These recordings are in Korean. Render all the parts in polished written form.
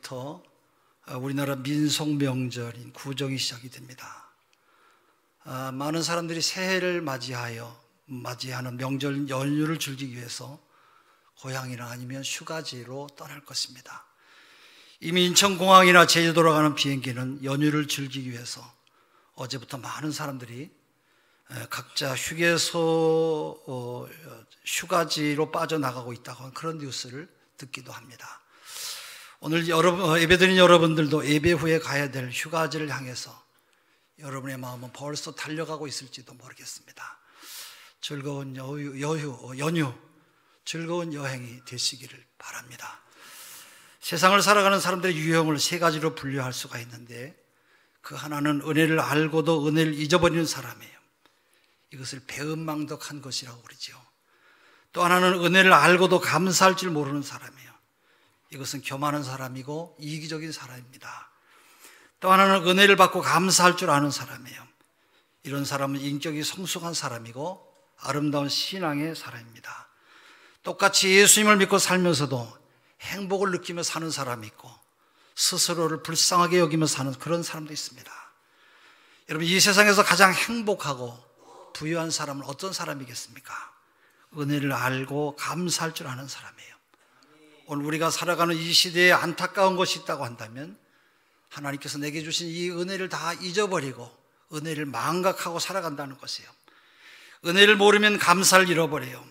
내일부터 우리나라 민속 명절인 구정이 시작이 됩니다. 많은 사람들이 새해를 맞이하는 명절 연휴를 즐기기 위해서 고향이나 아니면 휴가지로 떠날 것입니다. 이미 인천공항이나 제주도로 가는 비행기는 연휴를 즐기기 위해서 어제부터 많은 사람들이 각자 휴게소 휴가지로 빠져나가고 있다고 하는 그런 뉴스를 듣기도 합니다. 오늘 예배드린 여러분들도 예배 후에 가야 될 휴가지를 향해서 여러분의 마음은 벌써 달려가고 있을지도 모르겠습니다. 즐거운 연휴, 즐거운 여행이 되시기를 바랍니다. 세상을 살아가는 사람들의 유형을 세 가지로 분류할 수가 있는데, 그 하나는 은혜를 알고도 은혜를 잊어버리는 사람이에요. 이것을 배은망덕한 것이라고 그러죠. 또 하나는 은혜를 알고도 감사할 줄 모르는 사람이에요. 이것은 교만한 사람이고 이기적인 사람입니다. 또 하나는 은혜를 받고 감사할 줄 아는 사람이에요. 이런 사람은 인격이 성숙한 사람이고 아름다운 신앙의 사람입니다. 똑같이 예수님을 믿고 살면서도 행복을 느끼며 사는 사람이 있고 스스로를 불쌍하게 여기며 사는 그런 사람도 있습니다. 여러분, 이 세상에서 가장 행복하고 부유한 사람은 어떤 사람이겠습니까? 은혜를 알고 감사할 줄 아는 사람이에요. 오늘 우리가 살아가는 이 시대에 안타까운 것이 있다고 한다면 하나님께서 내게 주신 이 은혜를 다 잊어버리고 은혜를 망각하고 살아간다는 것이에요. 은혜를 모르면 감사를 잃어버려요.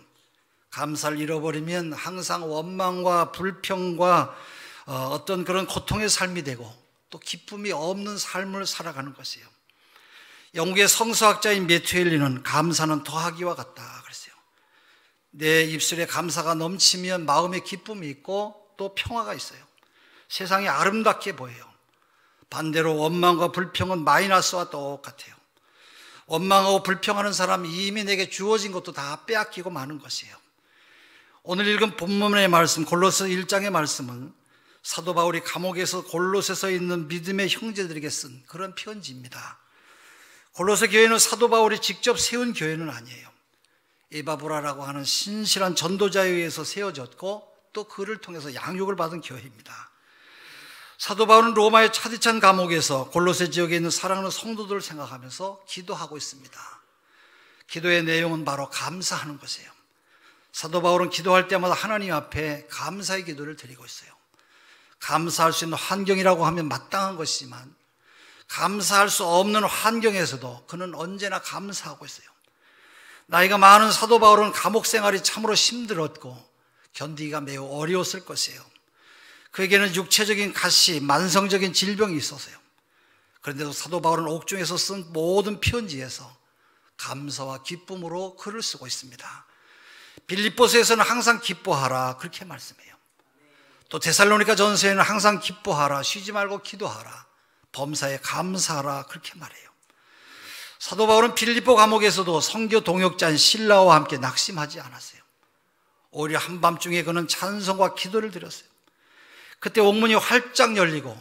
감사를 잃어버리면 항상 원망과 불평과 어떤 그런 고통의 삶이 되고 또 기쁨이 없는 삶을 살아가는 것이에요. 영국의 성서학자인 매튜엘리는 감사는 더하기와 같다 그랬어요. 내 입술에 감사가 넘치면 마음에 기쁨이 있고 또 평화가 있어요. 세상이 아름답게 보여요. 반대로 원망과 불평은 마이너스와 똑같아요. 원망하고 불평하는 사람이 이미 내게 주어진 것도 다 빼앗기고 마는 것이에요. 오늘 읽은 본문의 말씀, 골로새 1장의 말씀은 사도 바울이 감옥에서 골로새서 있는 믿음의 형제들에게 쓴 그런 편지입니다. 골로새 교회는 사도 바울이 직접 세운 교회는 아니에요. 에바브라라고 하는 신실한 전도자에 의해서 세워졌고 또 그를 통해서 양육을 받은 교회입니다. 사도 바울은 로마의 차디찬 감옥에서 골로새 지역에 있는 사랑하는 성도들을 생각하면서 기도하고 있습니다. 기도의 내용은 바로 감사하는 것이에요. 사도 바울은 기도할 때마다 하나님 앞에 감사의 기도를 드리고 있어요. 감사할 수 있는 환경이라고 하면 마땅한 것이지만 감사할 수 없는 환경에서도 그는 언제나 감사하고 있어요. 나이가 많은 사도 바울은 감옥 생활이 참으로 힘들었고 견디기가 매우 어려웠을 것이에요. 그에게는 육체적인 가시, 만성적인 질병이 있었어요. 그런데도 사도 바울은 옥중에서 쓴 모든 편지에서 감사와 기쁨으로 글을 쓰고 있습니다. 빌립보서에서는 항상 기뻐하라 그렇게 말씀해요. 또 데살로니가 전서에는 항상 기뻐하라, 쉬지 말고 기도하라, 범사에 감사하라 그렇게 말해요. 사도 바울은 빌립보 감옥에서도 선교 동역자인 실라와 함께 낙심하지 않았어요. 오히려 한밤중에 그는 찬송과 기도를 드렸어요. 그때 옥문이 활짝 열리고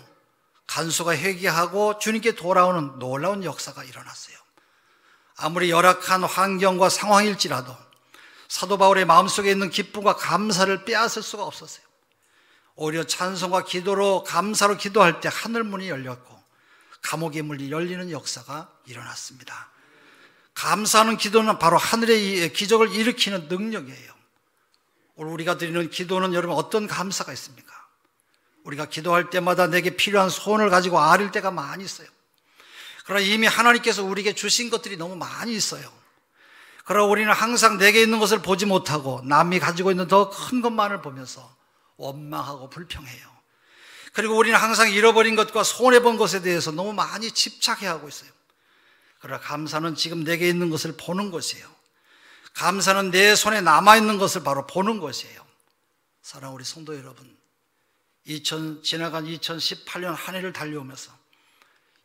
간수가 회개하고 주님께 돌아오는 놀라운 역사가 일어났어요. 아무리 열악한 환경과 상황일지라도 사도 바울의 마음속에 있는 기쁨과 감사를 빼앗을 수가 없었어요. 오히려 찬송과 기도로 감사로 기도할 때 하늘문이 열렸고 감옥의 문이 열리는 역사가 일어났습니다. 감사하는 기도는 바로 하늘의 기적을 일으키는 능력이에요. 오늘 우리가 드리는 기도는 여러분 어떤 감사가 있습니까? 우리가 기도할 때마다 내게 필요한 소원을 가지고 아릴 때가 많이 있어요. 그러나 이미 하나님께서 우리에게 주신 것들이 너무 많이 있어요. 그러나 우리는 항상 내게 있는 것을 보지 못하고 남이 가지고 있는 더 큰 것만을 보면서 원망하고 불평해요. 그리고 우리는 항상 잃어버린 것과 손해본 것에 대해서 너무 많이 집착해하고 있어요. 그러나 감사는 지금 내게 있는 것을 보는 것이에요. 감사는 내 손에 남아있는 것을 바로 보는 것이에요. 사랑하는 우리 성도 여러분, 지나간 2018년 한 해를 달려오면서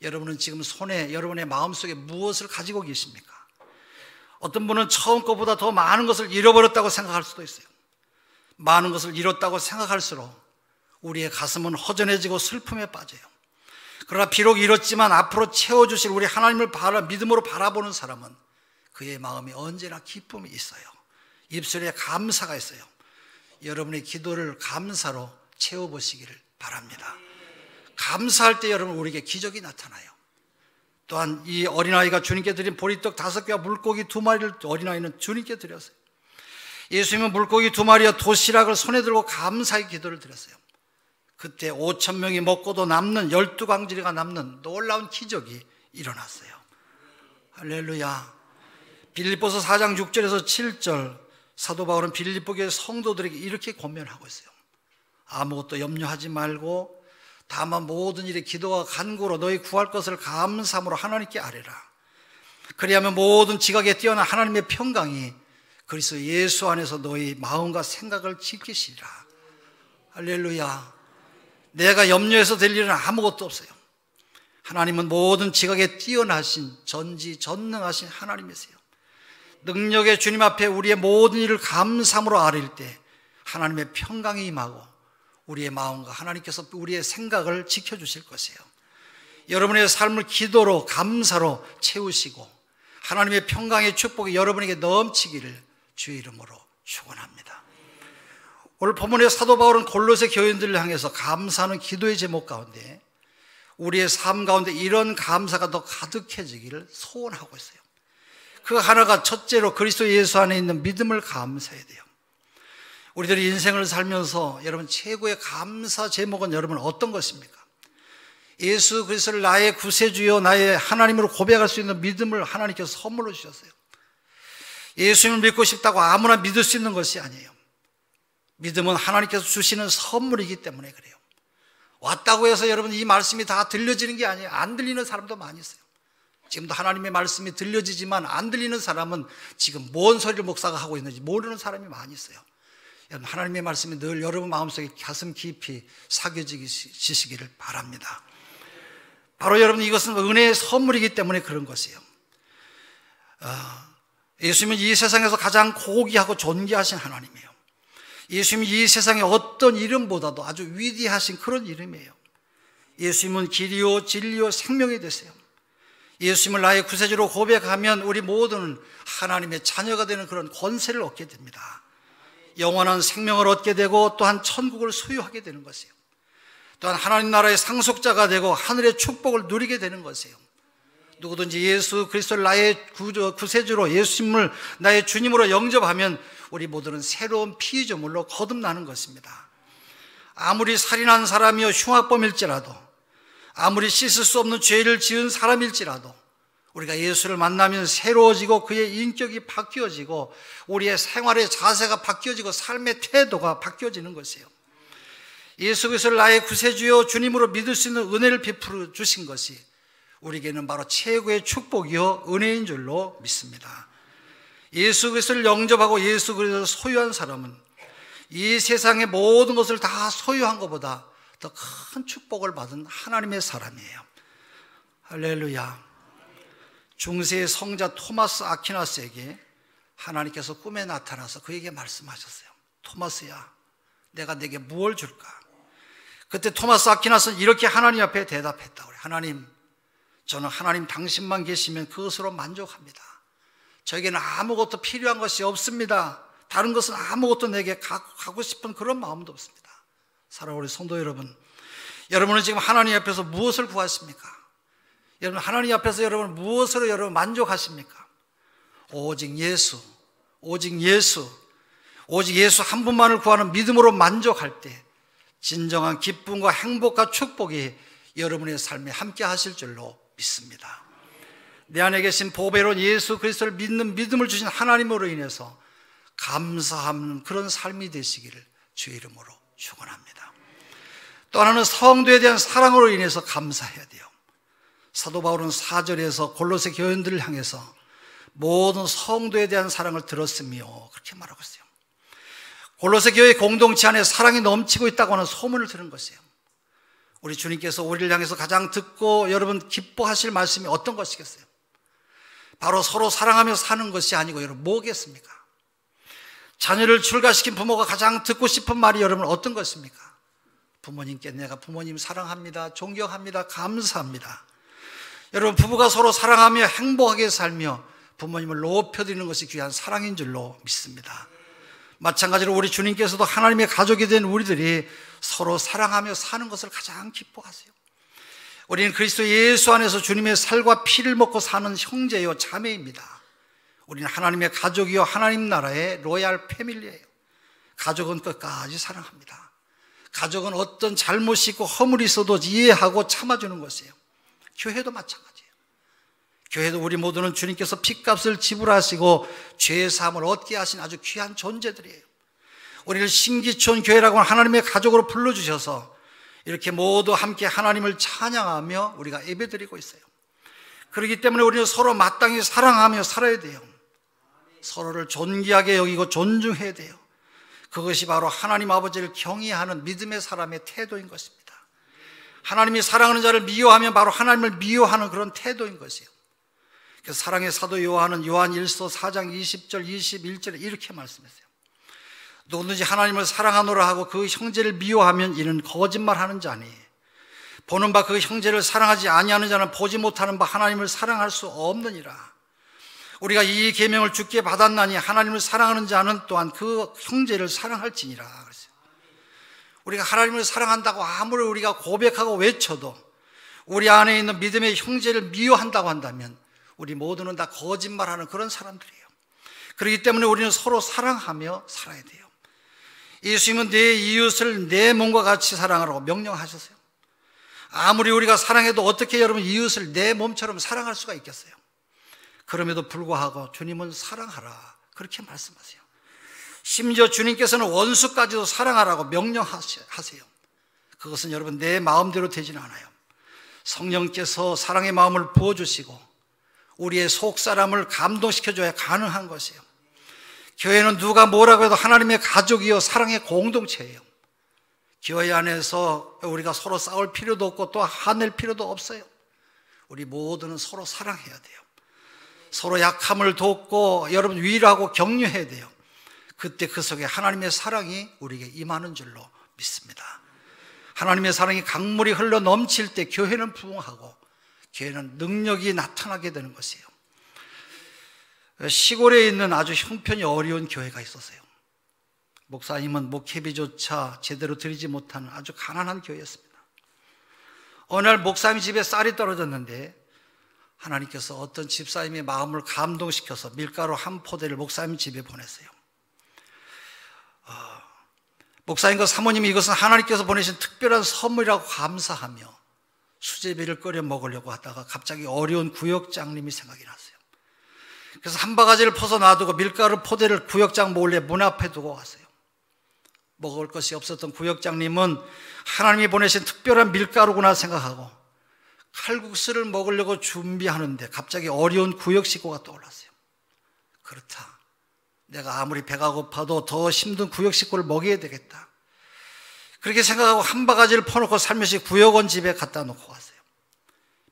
여러분은 지금 손에 여러분의 마음속에 무엇을 가지고 계십니까? 어떤 분은 처음 것보다 더 많은 것을 잃어버렸다고 생각할 수도 있어요. 많은 것을 잃었다고 생각할수록 우리의 가슴은 허전해지고 슬픔에 빠져요. 그러나 비록 잃었지만 앞으로 채워주실 우리 하나님을 믿음으로 바라보는 사람은 그의 마음이 언제나 기쁨이 있어요. 입술에 감사가 있어요. 여러분의 기도를 감사로 채워보시기를 바랍니다. 감사할 때 여러분 우리에게 기적이 나타나요. 또한 이 어린아이가 주님께 드린 보리떡 5개와 물고기 2마리를 어린아이는 주님께 드렸어요. 예수님은 물고기 2마리와 도시락을 손에 들고 감사의 기도를 드렸어요. 그때 5,000명이 먹고도 남는 12광지리가 남는 놀라운 기적이 일어났어요. 할렐루야. 빌립보서 4장 6절에서 7절 사도 바울은 빌립보 교회 성도들에게 이렇게 권면하고 있어요. 아무것도 염려하지 말고 다만 모든 일에 기도와 간구로 너희 구할 것을 감사함으로 하나님께 아뢰라. 그리하면 모든 지각에 뛰어난 하나님의 평강이 그리스도 예수 안에서 너희 마음과 생각을 지키시리라. 할렐루야. 내가 염려해서 될 일은 아무것도 없어요. 하나님은 모든 지각에 뛰어나신 전지전능하신 하나님이세요. 능력의 주님 앞에 우리의 모든 일을 감사함으로 아뢰일 때 하나님의 평강이 임하고 우리의 마음과 하나님께서 우리의 생각을 지켜주실 것이에요. 여러분의 삶을 기도로 감사로 채우시고 하나님의 평강의 축복이 여러분에게 넘치기를 주의 이름으로 축원합니다. 오늘 본문의 사도 바울은 골로새 교인들을 향해서 감사하는 기도의 제목 가운데 우리의 삶 가운데 이런 감사가 더 가득해지기를 소원하고 있어요. 그 하나가 첫째로 그리스도 예수 안에 있는 믿음을 감사해야 돼요. 우리들이 인생을 살면서 여러분 최고의 감사 제목은 여러분 어떤 것입니까? 예수 그리스도를 나의 구세주요 나의 하나님으로 고백할 수 있는 믿음을 하나님께서 선물로 주셨어요. 예수님을 믿고 싶다고 아무나 믿을 수 있는 것이 아니에요. 믿음은 하나님께서 주시는 선물이기 때문에 그래요. 왔다고 해서 여러분 이 말씀이 다 들려지는 게 아니에요. 안 들리는 사람도 많이 있어요. 지금도 하나님의 말씀이 들려지지만 안 들리는 사람은 지금 뭔 소리를 목사가 하고 있는지 모르는 사람이 많이 있어요. 여러분 하나님의 말씀이 늘 여러분 마음속에 가슴 깊이 새겨지시기를 바랍니다. 바로 여러분 이것은 은혜의 선물이기 때문에 그런 것이에요. 예수님은 이 세상에서 가장 고귀하고 존귀하신 하나님이에요. 예수님이 이 세상의 어떤 이름보다도 아주 위대하신 그런 이름이에요. 예수님은 길이요 진리요 생명이 되세요. 예수님을 나의 구세주로 고백하면 우리 모두는 하나님의 자녀가 되는 그런 권세를 얻게 됩니다. 영원한 생명을 얻게 되고 또한 천국을 소유하게 되는 것이에요. 또한 하나님 나라의 상속자가 되고 하늘의 축복을 누리게 되는 것이에요. 누구든지 예수 그리스도를 나의 구세주로 예수님을 나의 주님으로 영접하면 우리 모두는 새로운 피조물로 거듭나는 것입니다. 아무리 살인한 사람이요 흉악범일지라도 아무리 씻을 수 없는 죄를 지은 사람일지라도 우리가 예수를 만나면 새로워지고 그의 인격이 바뀌어지고 우리의 생활의 자세가 바뀌어지고 삶의 태도가 바뀌어지는 것이에요. 예수 그리스도를 나의 구세주요 주님으로 믿을 수 있는 은혜를 베풀어 주신 것이 우리에게는 바로 최고의 축복이요 은혜인 줄로 믿습니다. 예수 그리스도를 영접하고 예수 그리스도를 소유한 사람은 이 세상의 모든 것을 다 소유한 것보다 더 큰 축복을 받은 하나님의 사람이에요. 할렐루야. 중세의 성자 토마스 아퀴나스에게 하나님께서 꿈에 나타나서 그에게 말씀하셨어요. 토마스야, 내가 내게 무엇을 줄까? 그때 토마스 아퀴나스는 이렇게 하나님 앞에 대답했다. 하나님, 저는 하나님 당신만 계시면 그것으로 만족합니다. 저에게는 아무것도 필요한 것이 없습니다. 다른 것은 아무것도 내게 가고 싶은 그런 마음도 없습니다. 사랑하는 우리 성도 여러분, 여러분은 지금 하나님 앞에서 무엇을 구하십니까? 여러분 하나님 앞에서 여러분 무엇으로 여러분 만족하십니까? 오직 예수, 오직 예수, 오직 예수 한 분만을 구하는 믿음으로 만족할 때 진정한 기쁨과 행복과 축복이 여러분의 삶에 함께 하실 줄로 믿습니다. 내 안에 계신 보배로운 예수 그리스도를 믿는 믿음을 주신 하나님으로 인해서 감사하는 그런 삶이 되시기를 주의 이름으로 축원합니다. 또 하나는 성도에 대한 사랑으로 인해서 감사해야 돼요. 사도 바울은 4절에서 골로새 교인들을 향해서 모든 성도에 대한 사랑을 들었으며 그렇게 말하고 있어요. 골로새 교회 공동체 안에 사랑이 넘치고 있다고 하는 소문을 들은 것이에요. 우리 주님께서 우리를 향해서 가장 듣고 여러분 기뻐하실 말씀이 어떤 것이겠어요? 바로 서로 사랑하며 사는 것이 아니고 여러분 뭐겠습니까? 자녀를 출가시킨 부모가 가장 듣고 싶은 말이 여러분 어떤 것입니까? 부모님께 내가 부모님 사랑합니다, 존경합니다, 감사합니다. 여러분 부부가 서로 사랑하며 행복하게 살며 부모님을 높여드리는 것이 귀한 사랑인 줄로 믿습니다. 마찬가지로 우리 주님께서도 하나님의 가족이 된 우리들이 서로 사랑하며 사는 것을 가장 기뻐하세요. 우리는 그리스도 예수 안에서 주님의 살과 피를 먹고 사는 형제요 자매입니다. 우리는 하나님의 가족이요 하나님 나라의 로얄 패밀리예요. 가족은 끝까지 사랑합니다. 가족은 어떤 잘못이 있고 허물이 있어도 이해하고 참아주는 것이에요. 교회도 마찬가지예요. 교회도 우리 모두는 주님께서 핏값을 지불하시고 죄의 사함을 얻게 하신 아주 귀한 존재들이에요. 우리를 신기촌 교회라고 하는 하나님의 가족으로 불러주셔서 이렇게 모두 함께 하나님을 찬양하며 우리가 예배드리고 있어요. 그렇기 때문에 우리는 서로 마땅히 사랑하며 살아야 돼요. 서로를 존귀하게 여기고 존중해야 돼요. 그것이 바로 하나님 아버지를 경외하는 믿음의 사람의 태도인 것입니다. 하나님이 사랑하는 자를 미워하면 바로 하나님을 미워하는 그런 태도인 것이에요. 그래서 사랑의 사도 요한은 요한 1서 4장 20절 21절에 이렇게 말씀했어요. 누구든지 하나님을 사랑하노라 하고 그 형제를 미워하면 이는 거짓말하는 자니 보는 바 그 형제를 사랑하지 아니하는 자는 보지 못하는 바 하나님을 사랑할 수 없느니라. 우리가 이 계명을 주께 받았나니 하나님을 사랑하는 자는 또한 그 형제를 사랑할지니라 그랬어요. 우리가 하나님을 사랑한다고 아무리 우리가 고백하고 외쳐도 우리 안에 있는 믿음의 형제를 미워한다고 한다면 우리 모두는 다 거짓말하는 그런 사람들이에요. 그렇기 때문에 우리는 서로 사랑하며 살아야 돼요. 예수님은 내 이웃을 내 몸과 같이 사랑하라고 명령하셨어요. 아무리 우리가 사랑해도 어떻게 여러분 이웃을 내 몸처럼 사랑할 수가 있겠어요? 그럼에도 불구하고 주님은 사랑하라 그렇게 말씀하세요. 심지어 주님께서는 원수까지도 사랑하라고 명령하세요. 그것은 여러분 내 마음대로 되지는 않아요. 성령께서 사랑의 마음을 부어주시고 우리의 속사람을 감동시켜줘야 가능한 것이에요. 교회는 누가 뭐라고 해도 하나님의 가족이요 사랑의 공동체예요. 교회 안에서 우리가 서로 싸울 필요도 없고 또 화낼 필요도 없어요. 우리 모두는 서로 사랑해야 돼요. 서로 약함을 돕고 여러분 위로하고 격려해야 돼요. 그때 그 속에 하나님의 사랑이 우리에게 임하는 줄로 믿습니다. 하나님의 사랑이 강물이 흘러 넘칠 때 교회는 부흥하고 교회는 능력이 나타나게 되는 것이에요. 시골에 있는 아주 형편이 어려운 교회가 있었어요. 목사님은 목회비조차 제대로 드리지 못하는 아주 가난한 교회였습니다. 어느 날 목사님 집에 쌀이 떨어졌는데 하나님께서 어떤 집사님의 마음을 감동시켜서 밀가루 한 포대를 목사님 집에 보냈어요. 목사님과 사모님이 이것은 하나님께서 보내신 특별한 선물이라고 감사하며 수제비를 끓여 먹으려고 하다가 갑자기 어려운 구역장님이 생각이 났어요. 그래서 한 바가지를 퍼서 놔두고 밀가루 포대를 구역장 몰래 문 앞에 두고 갔어요. 먹을 것이 없었던 구역장님은 하나님이 보내신 특별한 밀가루구나 생각하고 칼국수를 먹으려고 준비하는데 갑자기 어려운 구역 식구가 떠올랐어요. 그렇다. 내가 아무리 배가 고파도 더 힘든 구역 식구를 먹여야 되겠다. 그렇게 생각하고 한 바가지를 퍼놓고 살며시 구역원 집에 갖다 놓고 갔어요.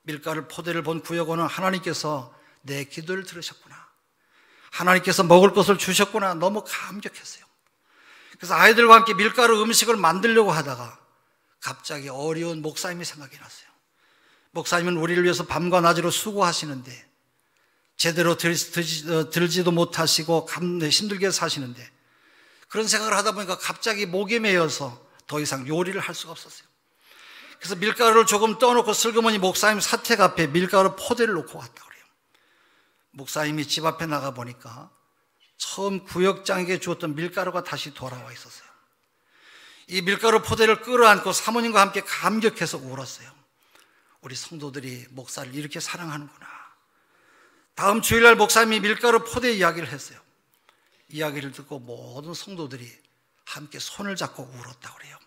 밀가루 포대를 본 구역원은 하나님께서 내 기도를 들으셨구나. 하나님께서 먹을 것을 주셨구나. 너무 감격했어요. 그래서 아이들과 함께 밀가루 음식을 만들려고 하다가 갑자기 어려운 목사님이 생각이 났어요. 목사님은 우리를 위해서 밤과 낮으로 수고하시는데 제대로 들지도 못하시고 힘들게 사시는데 그런 생각을 하다 보니까 갑자기 목에 매여서 더 이상 요리를 할 수가 없었어요. 그래서 밀가루를 조금 떠놓고 슬그머니 목사님 사택 앞에 밀가루 포대를 놓고 갔다 그래요. 목사님이 집 앞에 나가 보니까 처음 구역장에게 주었던 밀가루가 다시 돌아와 있었어요. 이 밀가루 포대를 끌어안고 사모님과 함께 감격해서 울었어요. 우리 성도들이 목사를 이렇게 사랑하는구나. 다음 주일날 목사님이 밀가루 포대 이야기를 했어요. 이야기를 듣고 모든 성도들이 함께 손을 잡고 울었다고 그래요.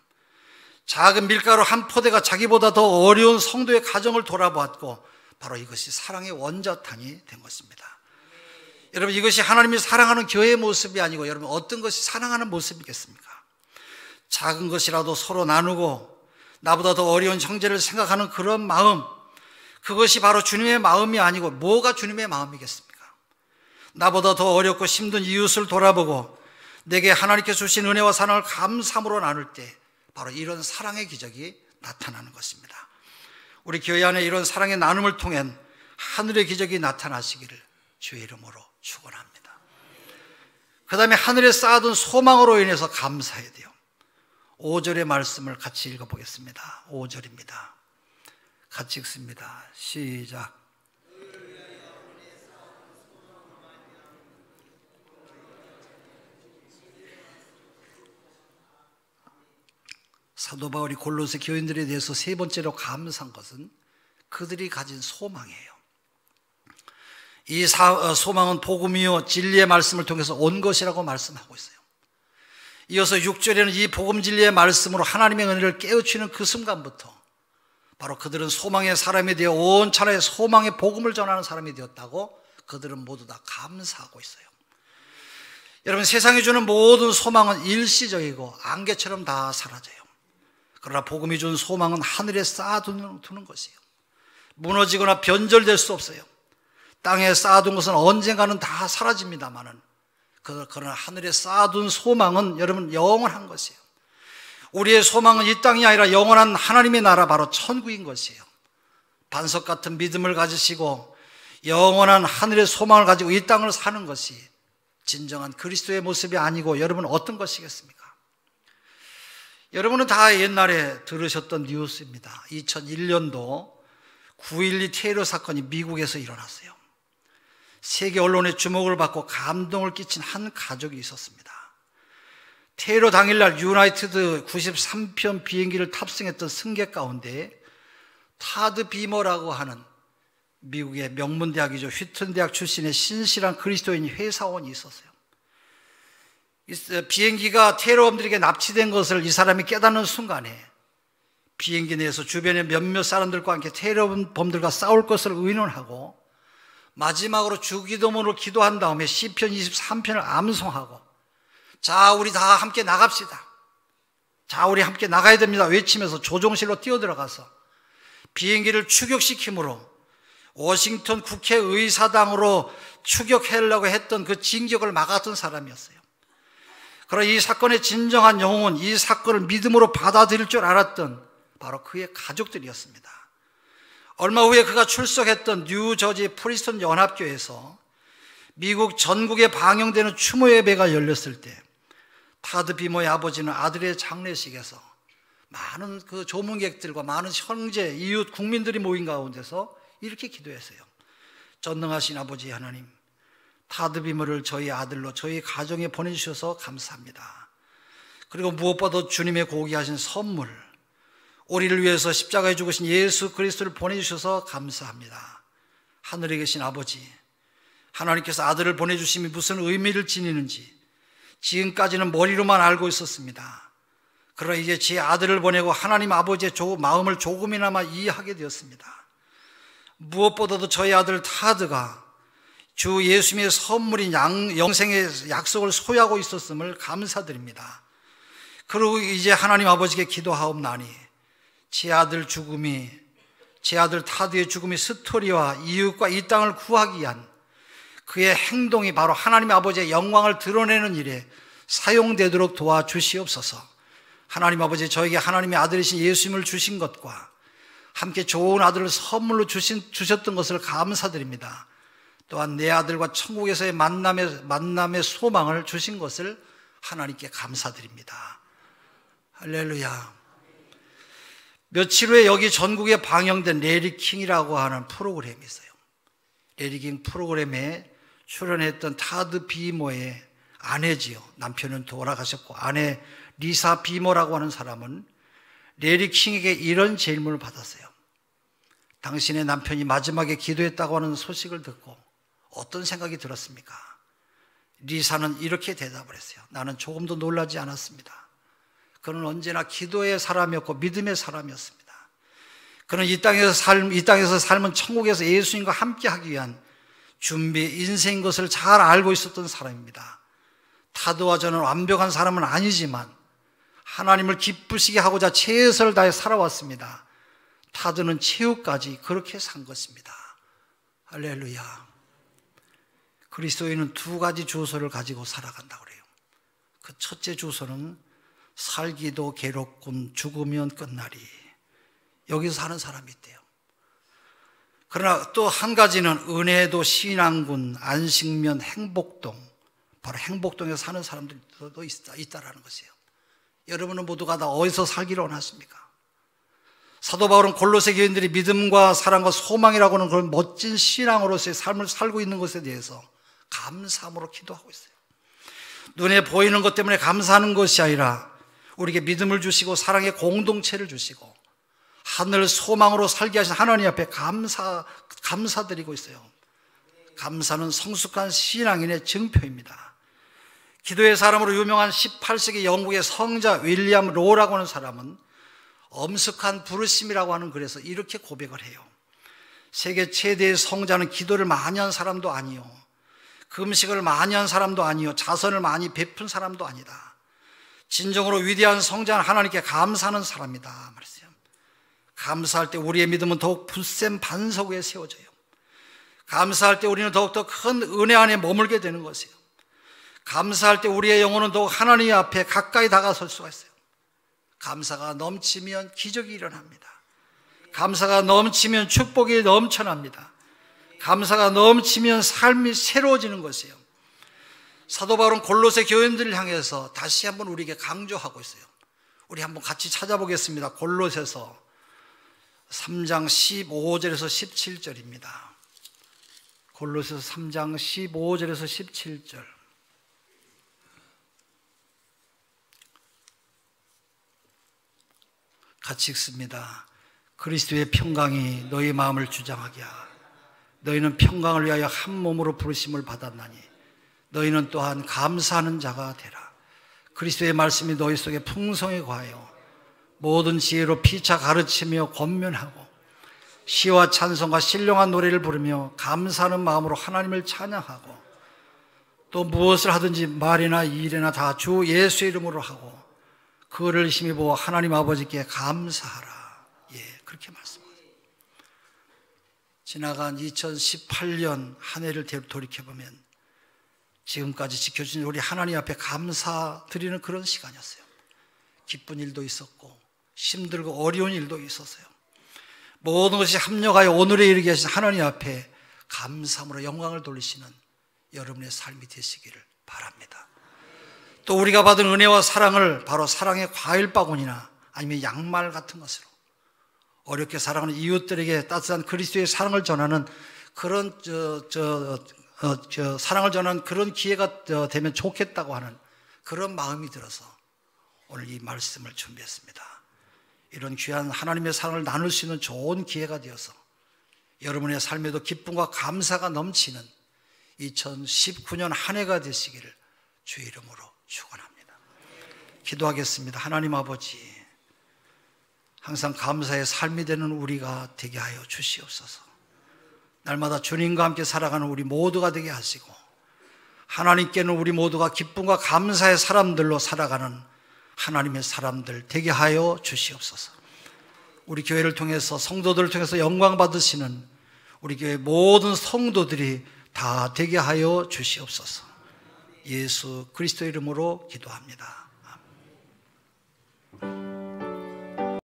작은 밀가루 한 포대가 자기보다 더 어려운 성도의 가정을 돌아보았고 바로 이것이 사랑의 원자탄이 된 것입니다. 여러분 이것이 하나님이 사랑하는 교회의 모습이 아니고 여러분 어떤 것이 사랑하는 모습이겠습니까? 작은 것이라도 서로 나누고 나보다 더 어려운 형제를 생각하는 그런 마음, 그것이 바로 주님의 마음이 아니고 뭐가 주님의 마음이겠습니까? 나보다 더 어렵고 힘든 이웃을 돌아보고 내게 하나님께서 주신 은혜와 사랑을 감사함으로 나눌 때 바로 이런 사랑의 기적이 나타나는 것입니다. 우리 교회 안에 이런 사랑의 나눔을 통해 하늘의 기적이 나타나시기를 주의 이름으로 축원합니다. 그 다음에 하늘에 쌓아둔 소망으로 인해서 감사해야 돼요. 5절의 말씀을 같이 읽어보겠습니다. 5절입니다. 같이 읽습니다. 시작. 사도 바울이 골로새 교인들에 대해서 세 번째로 감사한 것은 그들이 가진 소망이에요. 이 소망은 복음이요 진리의 말씀을 통해서 온 것이라고 말씀하고 있어요. 이어서 6절에는 이 복음 진리의 말씀으로 하나님의 은혜를 깨우치는 그 순간부터 바로 그들은 소망의 사람이 되어 온 천하에 소망의 복음을 전하는 사람이 되었다고 그들은 모두 다 감사하고 있어요. 여러분, 세상이 주는 모든 소망은 일시적이고 안개처럼 다 사라져요. 그러나 복음이 준 소망은 하늘에 쌓아두는 것이에요. 무너지거나 변절될 수 없어요. 땅에 쌓아둔 것은 언젠가는 다 사라집니다만은 그러나 하늘에 쌓아둔 소망은 여러분 영원한 것이에요. 우리의 소망은 이 땅이 아니라 영원한 하나님의 나라, 바로 천국인 것이에요. 반석 같은 믿음을 가지시고 영원한 하늘의 소망을 가지고 이 땅을 사는 것이 진정한 그리스도의 모습이 아니고 여러분 어떤 것이겠습니까? 여러분은 다 옛날에 들으셨던 뉴스입니다. 2001년도 9.12 테러 사건이 미국에서 일어났어요. 세계 언론의 주목을 받고 감동을 끼친 한 가족이 있었습니다. 테러 당일날 유나이티드 93편 비행기를 탑승했던 승객 가운데 타드 비머라고 하는 미국의 명문대학이죠. 휘튼 대학 출신의 신실한 그리스도인 회사원이 있었어요. 비행기가 테러범들에게 납치된 것을 이 사람이 깨닫는 순간에 비행기 내에서 주변의 몇몇 사람들과 함께 테러범들과 싸울 것을 의논하고 마지막으로 주기도문을 기도한 다음에 시편 23편을 암송하고 자, 우리 다 함께 나갑시다. 자, 우리 함께 나가야 됩니다. 외치면서 조종실로 뛰어들어가서 비행기를 추격시키므로 워싱턴 국회의사당으로 추격하려고 했던 그 진격을 막았던 사람이었어요. 그러나 이 사건의 진정한 영웅은 이 사건을 믿음으로 받아들일 줄 알았던 바로 그의 가족들이었습니다. 얼마 후에 그가 출석했던 뉴저지 프리스턴 연합교회에서 미국 전국에 방영되는 추모 예배가 열렸을 때 타드 비머의 아버지는 아들의 장례식에서 많은 그 조문객들과 많은 형제, 이웃, 국민들이 모인 가운데서 이렇게 기도했어요. 전능하신 아버지 하나님, 타드 비머를 저희 아들로 저희 가정에 보내주셔서 감사합니다. 그리고 무엇보다 주님의 고귀하신 선물, 우리를 위해서 십자가에 죽으신 예수 그리스도를 보내주셔서 감사합니다. 하늘에 계신 아버지, 하나님께서 아들을 보내주심이 무슨 의미를 지니는지 지금까지는 머리로만 알고 있었습니다. 그러나 이제 제 아들을 보내고 하나님 아버지의 마음을 조금이나마 이해하게 되었습니다. 무엇보다도 저희 아들 타드가 주 예수님의 선물인 영생의 약속을 소유하고 있었음을 감사드립니다. 그리고 이제 하나님 아버지께 기도하옵나니 제 아들 타드의 죽음이 스토리와 이웃과 이 땅을 구하기 위한 그의 행동이 바로 하나님 아버지의 영광을 드러내는 일에 사용되도록 도와주시옵소서. 하나님 아버지, 저에게 하나님의 아들이신 예수님을 주신 것과 함께 좋은 아들을 선물로 주셨던 것을 감사드립니다. 또한 내 아들과 천국에서의 만남의 소망을 주신 것을 하나님께 감사드립니다. 할렐루야. 며칠 후에 여기 전국에 방영된 레리 킹이라고 하는 프로그램이 있어요. 레리 킹 프로그램에 출연했던 타드 비머의 아내지요. 남편은 돌아가셨고 아내 리사 비머라고 하는 사람은 레리 킹에게 이런 질문을 받았어요. 당신의 남편이 마지막에 기도했다고 하는 소식을 듣고 어떤 생각이 들었습니까? 리사는 이렇게 대답을 했어요. 나는 조금도 놀라지 않았습니다. 그는 언제나 기도의 사람이었고 믿음의 사람이었습니다. 그는 이 땅에서 삶은 천국에서 예수님과 함께 하기 위한 준비, 인생인 것을 잘 알고 있었던 사람입니다. 타드와 저는 완벽한 사람은 아니지만 하나님을 기쁘시게 하고자 최선을 다해 살아왔습니다. 타드는 최후까지 그렇게 산 것입니다. 할렐루야. 그리스도인은 두 가지 주소를 가지고 살아간다고 그래요. 그 첫째 주소는 살기도 괴롭군 죽으면 끝나리. 여기서 사는 사람이 있대요. 그러나 또 한 가지는 은혜도 신앙군 안식면 행복동, 바로 행복동에서 사는 사람들도 있다라는 것이에요. 여러분은 모두가 다 어디서 살기를 원하십니까? 사도 바울은 골로새 교인들이 믿음과 사랑과 소망이라고 하는 그런 멋진 신앙으로서의 삶을 살고 있는 것에 대해서 감사함으로 기도하고 있어요. 눈에 보이는 것 때문에 감사하는 것이 아니라 우리에게 믿음을 주시고 사랑의 공동체를 주시고 하늘 소망으로 살게 하신 하나님 앞에 감사드리고 있어요. 감사는 성숙한 신앙인의 증표입니다. 기도의 사람으로 유명한 18세기 영국의 성자 윌리엄 로라고 하는 사람은 엄숙한 부르심이라고 하는 글에서 이렇게 고백을 해요. 세계 최대의 성자는 기도를 많이 한 사람도 아니요, 금식을 많이 한 사람도 아니요, 자선을 많이 베푼 사람도 아니다. 진정으로 위대한 성자는 하나님께 감사하는 사람이다 말했어요. 감사할 때 우리의 믿음은 더욱 굳센 반석 위에 세워져요. 감사할 때 우리는 더욱더 큰 은혜 안에 머물게 되는 것이에요. 감사할 때 우리의 영혼은 더욱 하나님 앞에 가까이 다가설 수가 있어요. 감사가 넘치면 기적이 일어납니다. 감사가 넘치면 축복이 넘쳐납니다. 감사가 넘치면 삶이 새로워지는 것이에요. 사도 바울은 골로새 교인들을 향해서 다시 한번 우리에게 강조하고 있어요. 우리 한번 같이 찾아보겠습니다. 골로새서 3장 15절에서 17절입니다. 골로새서 3장 15절에서 17절. 같이 읽습니다. 그리스도의 평강이 너희 마음을 주장하게 하라. 너희는 평강을 위하여 한 몸으로 부르심을 받았나니 너희는 또한 감사하는 자가 되라. 그리스도의 말씀이 너희 속에 풍성히 과하여 모든 지혜로 피차 가르치며 권면하고 시와 찬송과 신령한 노래를 부르며 감사하는 마음으로 하나님을 찬양하고 또 무엇을 하든지 말이나 일이나 다 주 예수의 이름으로 하고 그를 힘입어 하나님 아버지께 감사하라. 예, 그렇게 말씀하세요. 지나간 2018년 한 해를 돌이켜보면 지금까지 지켜주신 우리 하나님 앞에 감사드리는 그런 시간이었어요. 기쁜 일도 있었고 힘들고 어려운 일도 있었어요. 모든 것이 합력하여 오늘에 이르게 하신 하나님 앞에 감사함으로 영광을 돌리시는 여러분의 삶이 되시기를 바랍니다. 또 우리가 받은 은혜와 사랑을 바로 사랑의 과일 바구니나 아니면 양말 같은 것으로 어렵게 살아가는 이웃들에게 따뜻한 그리스도의 사랑을 전하는 그런 사랑을 전하는 그런 기회가 되면 좋겠다고 하는 그런 마음이 들어서 오늘 이 말씀을 준비했습니다. 이런 귀한 하나님의 사랑을 나눌 수 있는 좋은 기회가 되어서 여러분의 삶에도 기쁨과 감사가 넘치는 2019년 한 해가 되시기를 주의 이름으로 축원합니다. 기도하겠습니다. 하나님 아버지, 항상 감사의 삶이 되는 우리가 되게 하여 주시옵소서. 날마다 주님과 함께 살아가는 우리 모두가 되게 하시고 하나님께는 우리 모두가 기쁨과 감사의 사람들로 살아가는 하나님의 사람들 되게 하여 주시옵소서. 우리 교회를 통해서 성도들을 통해서 영광 받으시는 우리 교회 모든 성도들이 다 되게 하여 주시옵소서. 예수 그리스도 이름으로 기도합니다.